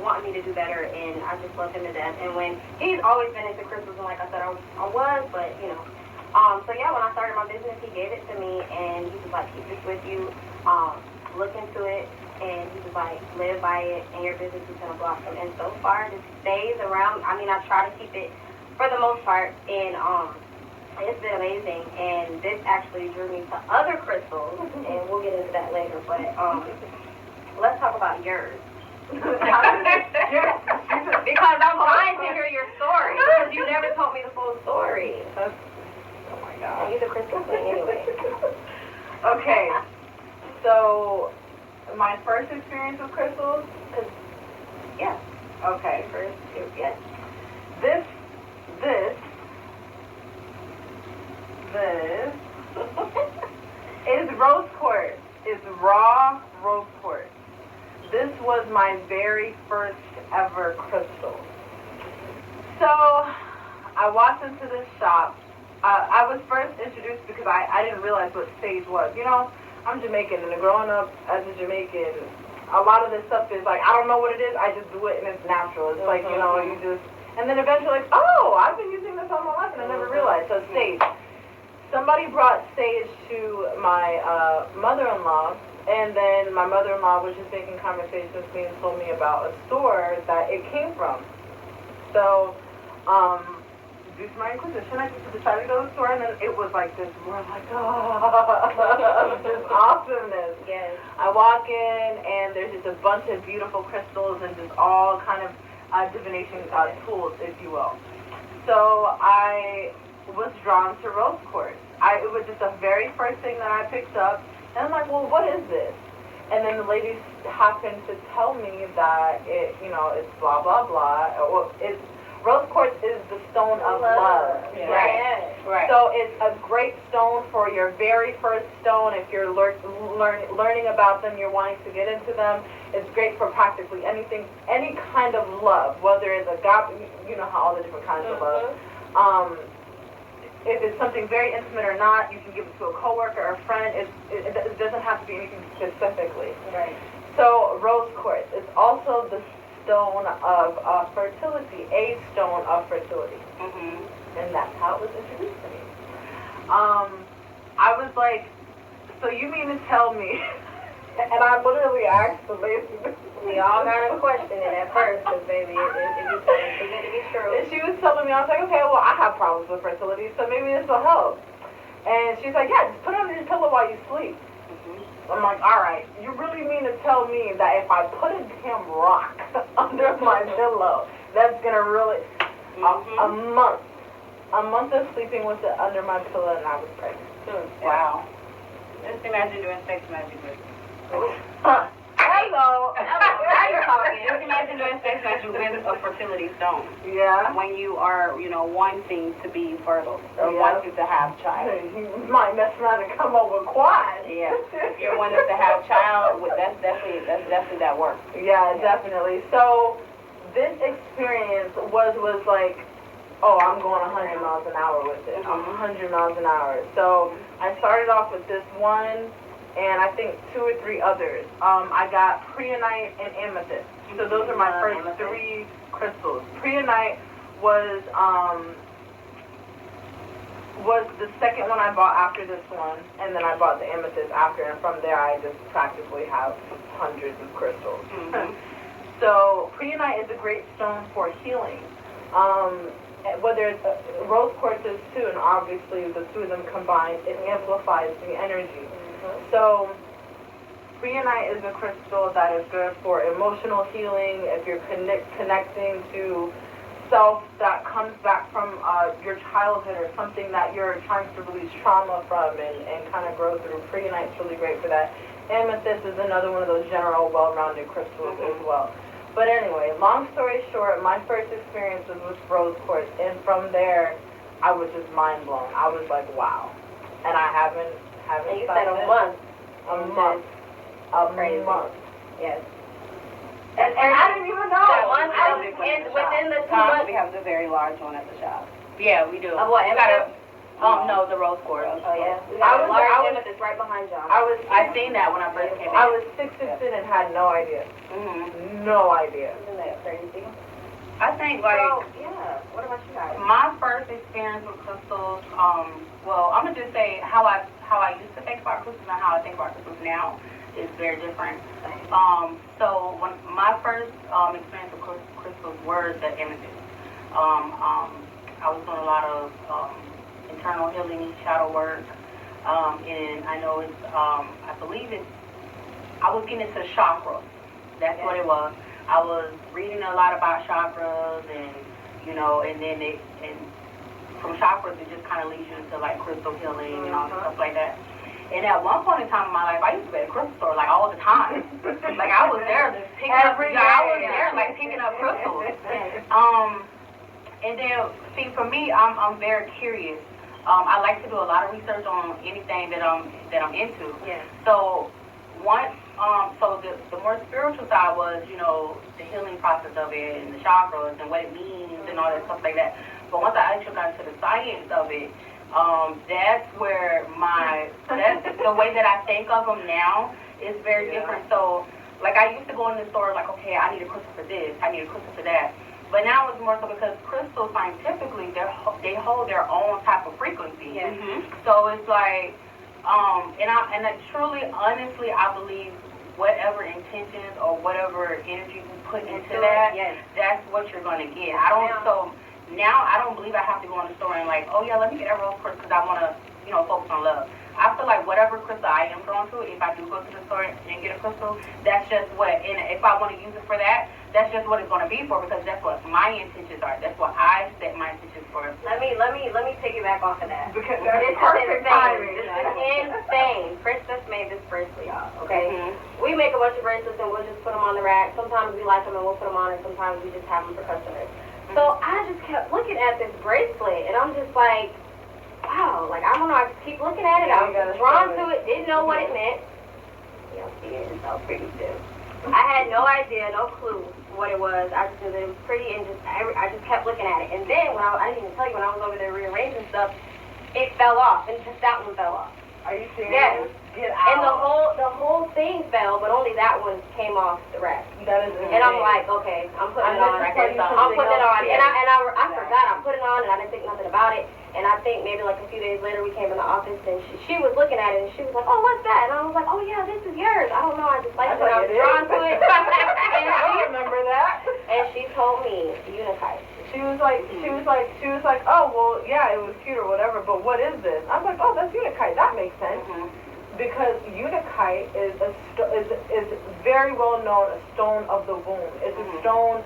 wanting me to do better, and I just love him to death. And when he's always been into crystals, and like I said, I was, but you know. So yeah, when I started my business, he gave it to me, and he was like, keep this with you, look into it, and he was like, live by it, and your business is gonna blossom. And so far, this stays around. I mean, I try to keep it for the most part, and it's been amazing. And this actually drew me to other crystals, and we'll get into that later. But let's talk about yours. Because I'm trying to hear your story, because you never told me the full story. Oh my God. You're the crystal queen anyway. Okay, so my first experience with crystals, Yeah. okay, First, yes. this is rose quartz. It's raw rose quartz. This was my very first ever crystal. So I walked into this shop. I was first introduced because I didn't realize what sage was. You know, I'm Jamaican, and growing up as a Jamaican, a lot of this stuff is like, I don't know what it is, I just do it and it's natural. It's like, you know, you just, and then eventually, like, oh, I've been using this all my life and I never realized. So sage. Somebody brought sage to my mother-in-law, and then my mother-in-law was just making conversations with me and told me about a store that it came from. So, due to my inquisition, I just decided to go to the store, and then it was like this, we're like, oh, this awesomeness. Yes. I walk in, and there's just a bunch of beautiful crystals and just all kind of divination tools, if you will. So I was drawn to rose quartz. It was just the very first thing that I picked up, and I'm like, well, what is this? And then the lady happened to tell me that it, you know, it's blah, blah, blah. Well, rose quartz is the stone of love. Yeah. Right. So it's a great stone for your very first stone. If you're learning about them, you're wanting to get into them. It's great for practically anything, any kind of love, whether it's agape, you know how all the different kinds of love. If it's something very intimate or not, you can give it to a coworker or a friend. It doesn't have to be anything specifically. Right. So rose quartz is also the stone of fertility, a stone of fertility. And that's how it was introduced to me. I was like, so you mean to tell me, and I literally asked the lady, We all got to question it at first, because baby, it be too good to be true. and she was telling me, I was like, okay, well, I have problems with fertility, so maybe this will help. And she's like, yeah, just put it under your pillow while you sleep. I'm like, all right, you really mean to tell me that if I put a damn rock under my pillow, that's going to really, a month of sleeping with it under my pillow, and I was pregnant. Wow. Just imagine doing sex magic with Hello. Now you're talking. Just imagine doing sex magic with a fertility stone. Yeah. When you are, you know, wanting to be fertile or Yeah. wanting to have child. You might mess around and come up with quad. Yeah. If you're wanting to have child, that's definitely that work. Yeah, definitely. So this experience was like, oh, I'm going 100 miles an hour with it. 100 miles an hour. So I started off with this one, and I think 2 or 3 others. I got preonite and amethyst. So those are my first 3 crystals. Preonite was the second one I bought after this one, and then I bought the amethyst after, and from there I just practically have hundreds of crystals. So preonite is a great stone for healing. whether it's rose quartz is too, and obviously the two of them combined, it amplifies the energy. So Preonite is a crystal that is good for emotional healing. If you're connecting to self that comes back from your childhood or something that you're trying to release trauma from and kind of grow through, Preonite's really great for that. Amethyst is another one of those general, well-rounded crystals as well. But anyway, long story short, my first experience was with rose quartz, and from there, I was just mind blown. I was like, wow. And I haven't And you stopped said a it. month. A month. A Crazy. month. Yes. And I didn't even know. That one I month, did one and at the within shop. the 2 months. We have the very large one at the shop. Yeah, we do. Of what, We got amethyst? no, the rose quartz. Oh, yeah. We I got a was- large I was- amethyst right behind y'all. I seen that when I first came in. I was 6'16" and had no idea. No idea. Isn't that crazy? I think like So, yeah. What about you guys? my first experience with crystals, well, I'm gonna just say how I used to think about crystals and how I think about crystals now is very different. So when my first experience with crystals were the amethyst. I was doing a lot of internal healing, shadow work, and I know it's I believe it's I was getting into chakras. That's what it was. I was reading a lot about chakras, and and then from chakras it just kind of leads you into like crystal healing and all that stuff like that. And at one point in time in my life, I used to be at a crystal store like all the time. Like I was there just picking up. I was there like picking up crystals. And then see, for me, I'm very curious. I like to do a lot of research on anything that I'm into. Yeah. So once, so the more spiritual side was, the healing process of it and the chakras and what it means and all that stuff like that. But once I actually got into the science of it, that's where that's the way that I think of them now is very different. So, like I used to go in the store like, okay, I need a crystal for this, I need a crystal for that. But now it's more so because crystals scientifically, they hold their own type of frequency. Yeah. So it's like, and I truly, honestly, I believe whatever intentions or whatever energy you put into that, that's what you're going to get. Now I don't believe I have to go in the store and like, oh yeah, let me get a rose quartz because I want to, focus on love. I feel like whatever crystal I am drawn to, if I do go to the store and get a crystal, that's just what, and if I want to use it for that, that's just what it's going to be for because that's what my intentions are. That's what I set my intentions for. Let me take you back off of that. Because This that's is perfect timing. insane. This is insane. Princess made this bracelet, y'all. Okay. Mm-hmm. We make a bunch of bracelets and we'll just put them on the rack. Sometimes we like them and we'll put them on, and sometimes we just have them for customers. So I just kept looking at this bracelet, and I'm just like, wow. Like I don't know. I just keep looking at it. I was drawn to it. Didn't know what it meant. You'll see it. It's so pretty too. I had no idea, no clue what it was. I just knew that it was pretty, and I just kept looking at it. And then I didn't even tell you, when I was over there rearranging stuff, it fell off, and just that one fell off. Are you serious? Yes. Get out. And the whole thing fell, but only that one came off the rack. That is insane. And I'm like, okay, I'm putting it on. I'm putting it on. And I forgot. I put it on, and I didn't think nothing about it. And I think maybe like a few days later, we came in the office, and she was looking at it, and she was like, oh, what's that? And I was like, oh, yeah, this is yours. I don't know. I just like it. I was drawn to it. I remember that. And she told me Unikite. She was like, oh, well, yeah, it was cute or whatever, but what is this? I'm like, oh, that's Unikite. That makes sense. Because Unikite is very well known a stone of the womb. It's a stone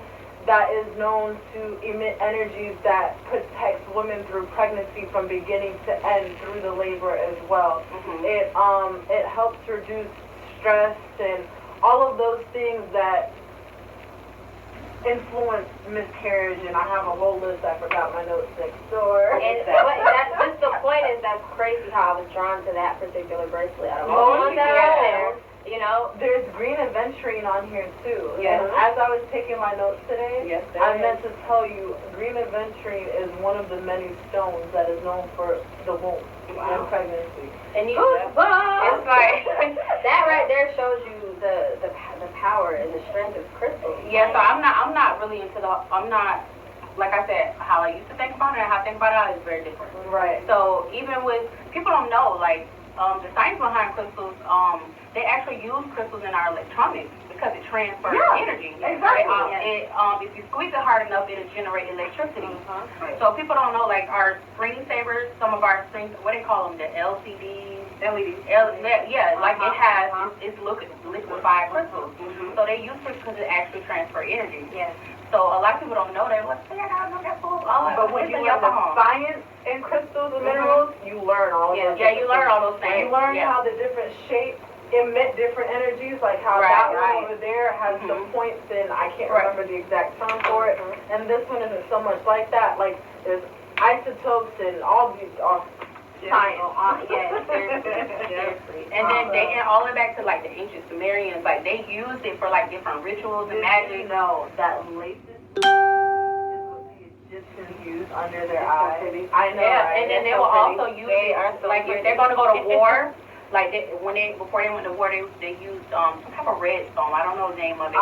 that is known to emit energies that protects women through pregnancy from beginning to end through the labor as well. It helps reduce stress and all of those things that influence miscarriage, and I have a whole list. I forgot my notes next door. And that's just the point is that's crazy how I was drawn to that particular bracelet. Out of all the ones that are out there, There's green aventurine on here too. Yes. And as I was taking my notes today, Yes, I meant to tell you green aventurine is one of the many stones that is known for the womb and pregnancy. And it's like that right there shows you the power and the strength of crystals. yeah. So I'm not really into I'm not, like I said, how I used to think about it and how I think about it is very different. Right. So even with people don't know, like the science behind crystals, they actually use crystals in our electronics because it transfers energy. Exactly. If you squeeze it hard enough, it'll generate electricity. Right. So people don't know, like our screensavers, some of our screens, what they call them, the LCDs, LEDs. like it has, it's liquefied crystals. So they use crystals because it actually transfer energy. Yes. So a lot of people don't know that. Like, I gotta know that fool. But when you learn the science in crystals and minerals, you learn all those. Yeah, you learn all those things. You learn how the different shapes emit different energies, like how that one over there has the points in, I can't remember the exact term for it, and this one isn't so much like that. Like there's isotopes and all these science. Seriously. And then all the way back to like the ancient Sumerians, like they used it for like different rituals and magic. You know that laces is what the Egyptians used under their eyes. I know. Yeah, right? and then they will also use it like if they're gonna go to war. Like before they went to war, they used some type of red stone. I don't know the name of it.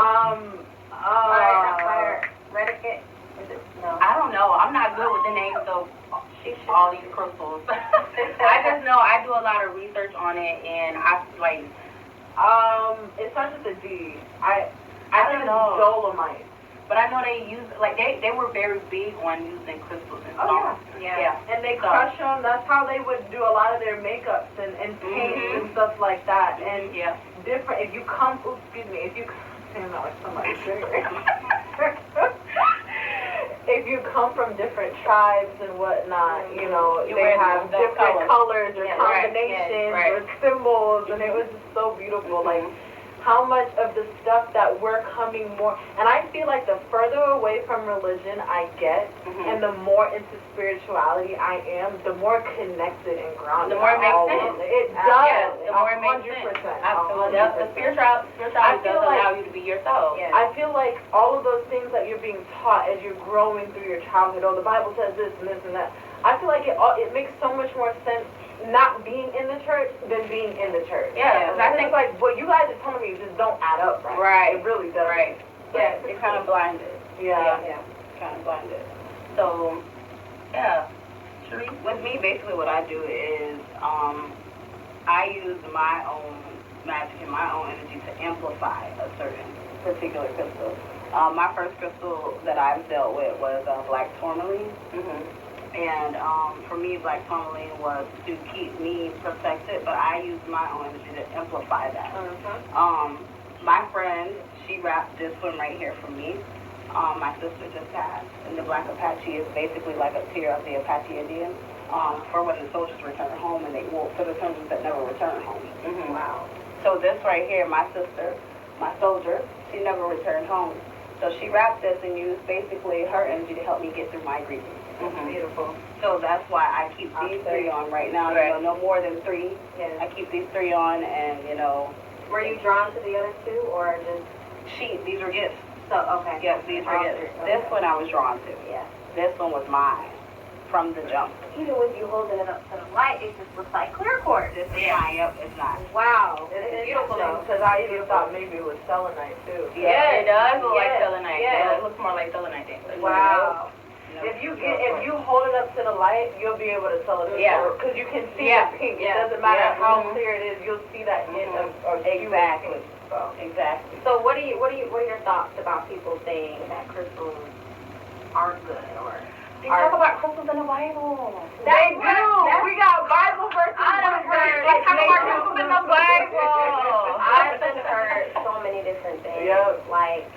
Reticate. No. I don't know. I'm not good with the names of all these crystals. I just know I do a lot of research on it, and I like. It starts with a D. I don't know. Dolomite. But I know they use like they were very big on using crystals and Oh stones. yeah. And they crush them. That's how they would do a lot of their makeups and paint and stuff like that. And different. If you come, if you saying that like somebody if you come from different tribes and whatnot, you know, they have different colors or combinations or symbols, and it was just so beautiful. Like how much of the stuff that we're coming more, and I feel like the further away from religion I get, and the more into spirituality I am, the more connected and grounded. The more it makes sense. It does. Yeah, the more it makes sense. Absolutely. The spirituality does allow you to be yourself. Yeah. I feel like all of those things that you're being taught as you're growing through your childhood, the Bible says this and this and that, I feel like it makes so much more sense not being in the church than being in the church. Yeah, I think like what you guys are telling me just don't add up, right? Right. It really does. Right. Yeah, it's kind of blinded. Yeah. Kind of blinded. So, yeah. Sharice? With me, basically what I do is I use my own magic and my own energy to amplify a certain particular crystal. My first crystal that I've dealt with was black tourmaline. And for me, black tourmaline was to keep me protected, but I used my own energy to amplify that. My friend, she wrapped this one right here for me. My sister just passed, and the black Apache is basically like a tier of the Apache Indians for when the soldiers return home, and for the soldiers that never return home. Wow. So this right here, my sister, my soldier, she never returned home. So she wrapped this and used basically her energy to help me get through my grieving. Beautiful. So that's why I keep these three on right now. Right. You know, no more than three. Yes. I keep these three on, and you know. Were you drawn to the other two, or just These were gifts. so? Okay. Yes, these were gifts. This one I was drawn to. Yeah. This one was mine from the jump. Even with you holding it up to the light, it just looks like clear quartz. This is mine. Yep, it's not. Wow. It's beautiful though. because I even thought maybe it was selenite too. Yeah, it does look like Yes, selenite. yes. Yeah, it looks more like selenite than Wow. If you hold it up to the light, you'll be able to tell it. Because you can see the pink. It doesn't matter how clear it is. You'll see that hint of Exactly. So. Exactly. So what are your thoughts about people saying that crystals aren't good or? They talk about crystals in the Bible. They do. We got Bible verses. I've heard. They talk about crystals in the Bible. I've been heard so many different things. Yep. Like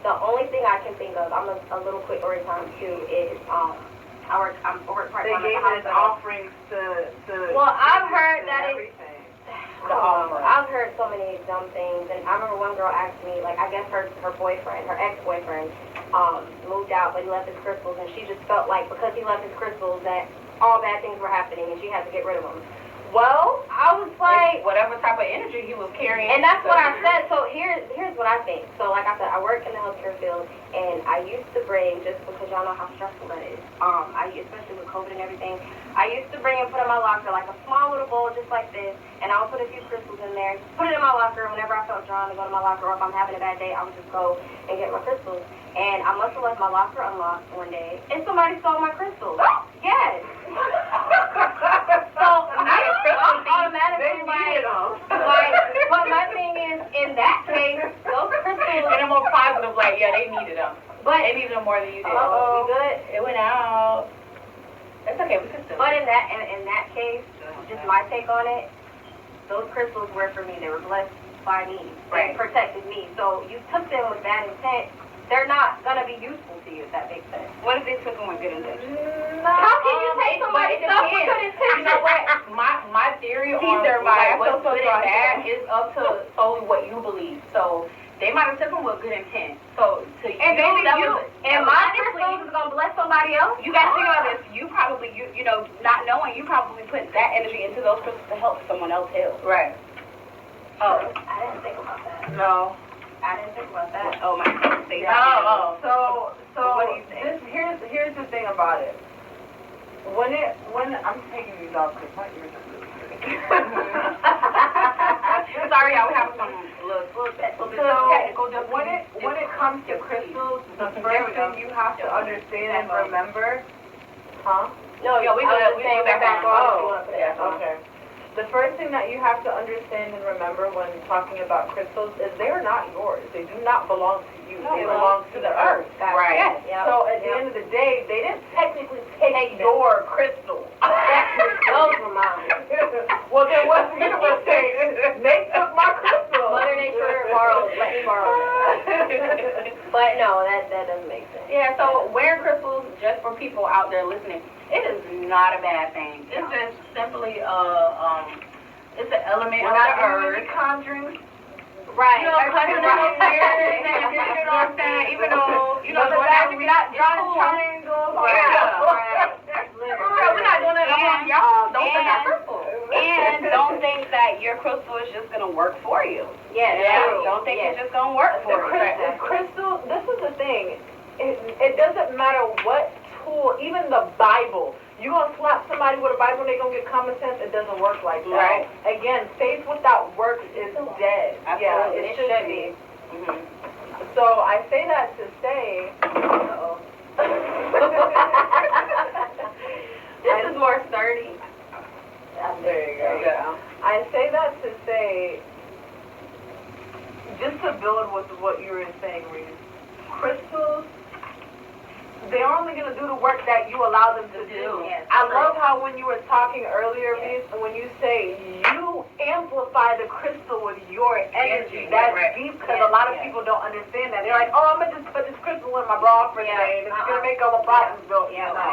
the only thing I can think of, I'm a little quick story time too, is I work part They time at gave the it as hospital. offerings to. Well, I've heard that everything. I've heard so many dumb things, and I remember one girl asked me, like, I guess her boyfriend, her ex-boyfriend, moved out, but he left his crystals, and she just felt like because he left his crystals that all bad things were happening, and she had to get rid of them. Well, I was like, Whatever type of energy he was carrying. and that's what I said. So here's what I think. So like I said, I work in the healthcare field, and I used to bring, just because y'all know how stressful that is, especially with COVID and everything, I used to bring and put in my locker like a small little bowl just like this, and I would put a few crystals in there, put it in my locker. Whenever I felt drawn to go to my locker, or if I'm having a bad day, I would just go and get my crystals. And I must have left my locker unlocked one day, and somebody stole my crystals. Yes. So automatically, Yeah, they needed them. But They needed them more than you did. we good. It went out. It's okay. We can still. But in that case, just my take on it, those crystals were for me. They were blessed by me. They Right. protected me. So you took them with bad intent. They're not gonna be useful to you, if that makes sense. What if they took them with good intentions? How can you take somebody's stuff with good intentions? You know what? My theory on Either like, way, what's so good and bad is up to solely what you believe. So they might have took them with good intent. So to And you, maybe that you was, and my crystals is gonna bless somebody else. you gotta think about this. You probably you know not knowing you probably put that energy into those crystals to help someone else heal. Right. Oh I didn't think about that. No. I didn't think about that. oh my God. Say that. Yeah. So What do you think? here's the thing about it. When I'm taking these off because my ears are really Sorry, y'all. We have some little bit So technical when it comes to crystals, the first thing you have to understand and remember, huh? No, Yeah, we I was good. just We saying back we're back on. on. Oh, If you wanna put it yeah. back on. Okay. The first thing that you have to understand and remember when talking about crystals is they are not yours. They do not belong to you. No, they it belong belongs to the earth. Right. Yes. Yep. So at the Yep. end of the day, they didn't technically take your crystal. Those were mine. Well, then what's the universe saying? They took my crystal. Mother Nature borrowed. Let me borrow it. But no, that doesn't make sense. Yeah, so wearing crystals, just for people out there listening, it is not a bad thing. It's just simply it's an element We're of not the doing earth. any conjuring. Right. You know, cutting the spirits and you know what I'm saying? Even though, you know, the doing fact that, we're not drawing cool. triangles. Yeah. Right. We're not doing that among y'all. Don't think that's And- crystal. And don't think that your crystal is just going to work for you. Yes. Yeah, True. don't think Yes. it's just going to work The for you. crystal, this is the thing. It doesn't matter what tool, even the Bible. You gonna slap somebody with a Bible, they gonna get common sense. It doesn't work like that. Right. Again, faith without works is dead. Yeah, Absolutely. it should be. Mhm. So I say that to say. Uh-oh. This is more sturdy. There you go. Yeah. I say that to say, just to build with what you were saying, Reese, crystals, they're only going to do the work that you allow them to do. Yes, I true. love how when you were talking earlier, Reese, when you say you amplify the crystal with your energy, Energy, that's right. deep because Yes, a lot of yes. people don't understand that. They're like, oh, I'm going to just put this crystal in my bra for Yeah, today and it's going uh-uh. to make all the problems go. Yeah, No.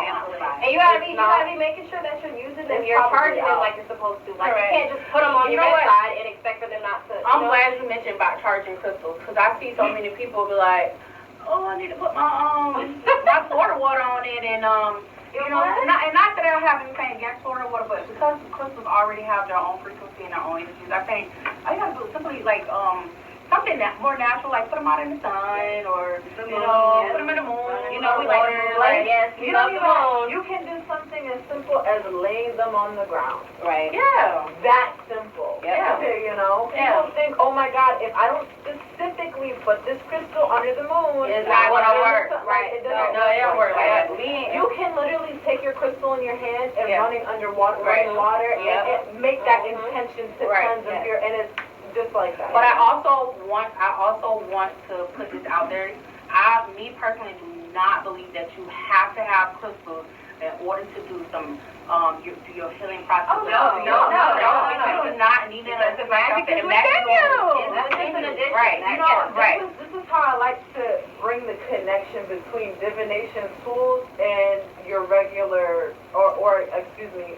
And you gotta be making sure that you're using them, It's you're probably charging them out. like you're supposed to. Like Correct. you can't just put them on You your know what? bedside and expect for them not to. I'm glad you mentioned about charging crystals because I see so many people be like, oh, I need to put my my Florida water on it and you know, not that I have anything against Florida water, but because the crystals already have their own frequency and their own energies, I think all you gotta do is simply like something more natural, like put them out in the sun or you know, put them in the moon. You know, we water, like yes, You love don't the even, moon. you can do something as simple as laying them on the ground. right. Yeah. That simple. Yeah. You know? Yeah. People think, oh my God, if I don't specifically put this crystal under the moon, It's not gonna work. Right. It doesn't No, it don't work like that. You can literally take your crystal in your hand and Yeah. running underwater, Right. running water, Yeah. and make that Mhm. intention to Right. cleanse and Yeah. pure, and it's just like that. But I also want to put this out there. Me personally do not believe that you have to have crystals in order to do some your healing process. Oh, no. You do not need it. Because the magic is magic within you. is That's within just an you. addition. Right. That- You know, yeah. right. This is how I like to bring the connection between divination tools and your regular, or excuse me,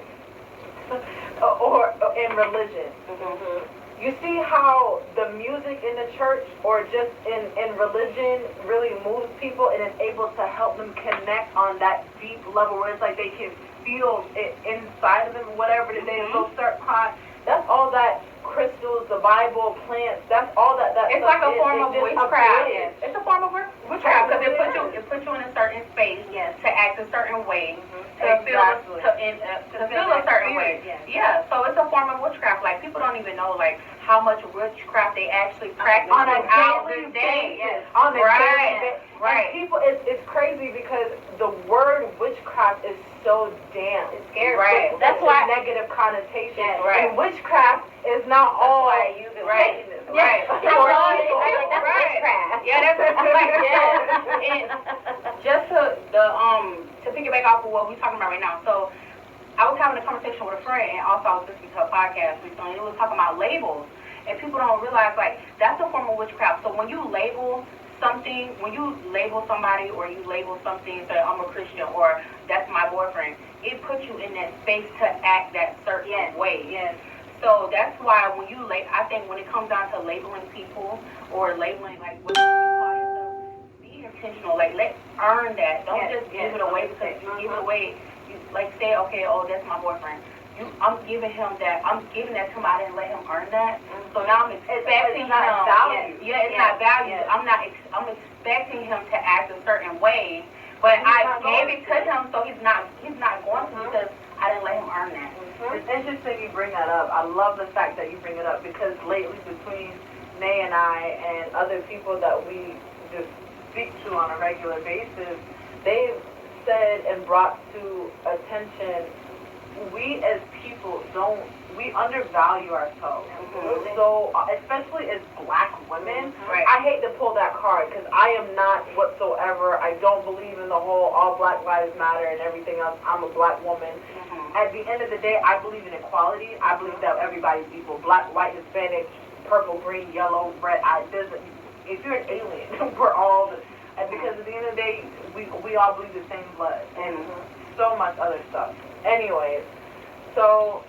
or in religion. Mhm. You see how the music in the church or just in religion really moves people and is able to help them connect on that deep level where it's like they can feel it inside of them, whatever it is, they'll start crying. That's all that crystals, the Bible, plants, that's all that It's stuff like a is. form It's of just a witchcraft. bridge. It's a form of witchcraft because It it puts you in a certain space Yes. to act a certain way, Exactly. to feel a certain way. Yes. Yeah, so it's a form of witchcraft. Like people don't even know like how much witchcraft they actually practice On a throughout daily the day. basis. On a Right, daily basis. right. And people, it's crazy because the word witchcraft is so damn. It's scary. Right. That's That's why a negative connotation. Yes. Right. And witchcraft is not all why I use it right. Satanism. Right. That's witchcraft. Yeah, that's like and just to piggyback off of what we're talking about right now. So I was having a conversation with a friend, and also I was listening to a podcast recently, and it was talking about labels. And people don't realize, like, that's a form of witchcraft. So when you label something, when you label somebody or you label something, say, I'm a Christian or that's my boyfriend, it puts you in that space to act that certain way. Yes. So that's why when you I think when it comes down to labeling people or labeling, like, what you call yourself, be intentional. Like, let's earn that. Don't just give it away because you give it away. You, like, say, okay, oh, that's my boyfriend. I'm giving him that. I'm giving that to him. I didn't let him earn that. So now I'm expecting him. Not value. Yeah, it's not value. I'm expecting him to act a certain way, but I gave it to him, so he's not going to because I didn't let him earn that. It's interesting you bring that up. I love the fact that you bring it up because lately between Nae and I and other people that we just speak to on a regular basis, they've said and brought to attention we as people we undervalue ourselves. So especially as black women, I hate to pull that card because I am not whatsoever. I don't believe in the whole all black lives matter and everything else. I'm a black woman. At the end of the day, I believe in equality. I believe that everybody's equal. Black, white, Hispanic, purple, green, yellow, red. If you're an alien, we're all and because at the end of the day, we all bleed the same blood and so much other stuff. Anyways, so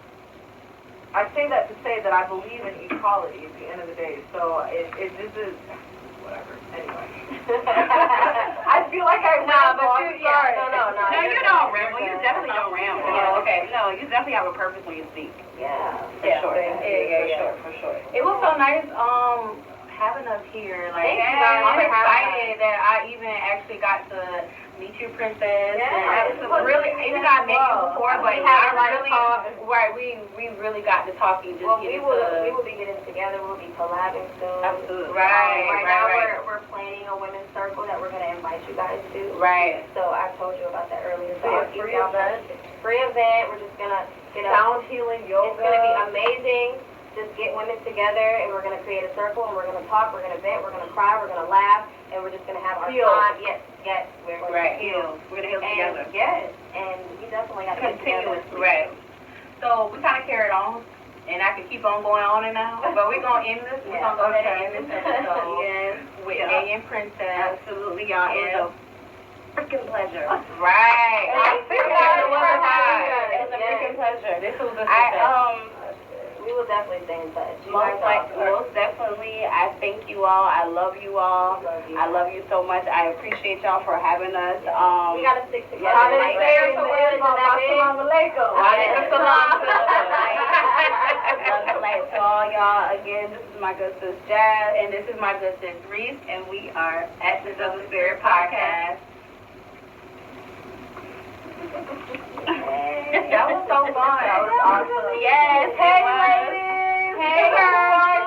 I say that to say that I believe in equality at the end of the day. So it just is whatever. Anyway, I feel like I ramble. I'm sorry. No, you don't ramble. You definitely don't ramble. Yeah, okay. No, you definitely have a purpose when you speak. Yeah. For sure. For sure. It was so nice having us here. Like, Thank you, I'm excited that I even actually got to meet you, Princess. Yeah, and really, even though I met you before, but we really got to talking. Well, we will be getting together. We'll be collabing soon. Absolutely. Right now we're planning a women's circle that we're gonna invite you guys to. Right. So I told you about that earlier. So It's a free event. Free event. We're just gonna Sound healing yoga. It's gonna be amazing. Just get women together, and we're gonna create a circle, and we're gonna talk. We're gonna vent. We're gonna cry. We're gonna laugh, and we're just gonna have our time. Yes. We're gonna heal. We're gonna heal together. Yes, and we definitely got to get together. Right. So we kind of carried on, and I could keep on going on and on, but we're gonna end this. We're gonna go ahead and end this episode. Yes. With Nae Princess. Absolutely, y'all. It was a freaking pleasure. Right. Thank you. It was a It was a freaking pleasure. This was We will definitely stay in touch. Most definitely. I thank you all. I love you all. I love you so much. I appreciate y'all for having us. We gotta stick together. To all y'all, again, this is my good sis Jazz, And this is my good sis Reese, and we are Essence of the Spirit Podcast. That was so fun. That was awesome. Yes. Hey, ladies. Hey, girl.